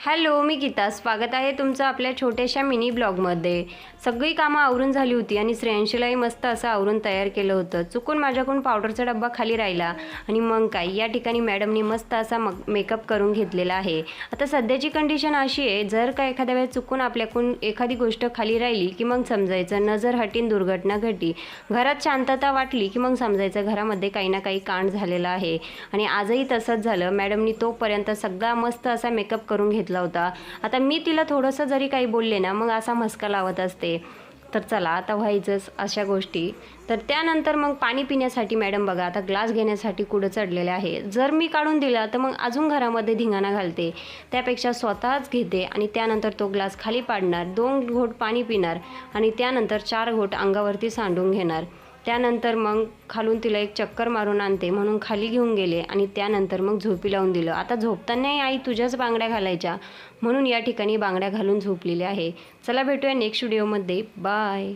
Hello, मी गीता. स्वागत आहे तुमचं आपल्या छोट्याशा मिनी ब्लॉगमध्ये. सगळी कामं आवरून झाली होती आणि श्रेयांशीलाही मस्त असं आवरून तयार केलं होतं. चुकून माझ्याकडून पावडरचा डब्बा खाली राहिला आणि मग काय, या ठिकाणी मॅडमनी मस्त असा मेकअप करून घेतलेला आहे. आता सध्याची कंडिशन अशी आहे, जर का एखाद्या वेळेस चुकून आपल्याकडून एखादी गोष्ट खाली राहिली की मग समजायचं नजर हटीन दुर्घटना घटी. घरात शांतता वाटली की मग समजायचं घरामध्ये काही ना काही कांड झालेला आहे. आणि आजही तसंच झालं. मॅडमनी तोपर्यंत सगळा मस्त असा मेकअप करून घेतला होता. आता मी तिला थोडंसं जरी काही बोलले ना, मग असा मस्का लावत असते. तर चला, आता व्हायचंच अशा गोष्टी. तर त्यानंतर मग पाणी पिण्यासाठी मॅडम बघा आता ग्लास घेण्यासाठी कुठं चढलेले आहे. जर मी काढून दिला तर मग अजून घरामध्ये धिंगाणा घालते. त्यापेक्षा स्वतःच घेते आणि त्यानंतर तो ग्लास खाली पाडणार, 2 घोट पाणी पिणार आणि त्यानंतर 4 घोट अंगावरती सांडून घेणार. त्यानंतर मग खालून तिला एक चक्कर मारून आणते म्हणून खाली घेऊन गेले आणि त्यानंतर मग झोपी लावून दिलं. आता झोपतानाही आई तुझ्याच बांगड्या घालायच्या, म्हणून या ठिकाणी बांगड्या घालून झोपलेल्या आहे. चला भेटूया नेक्स्ट व्हिडिओमध्ये. बाय.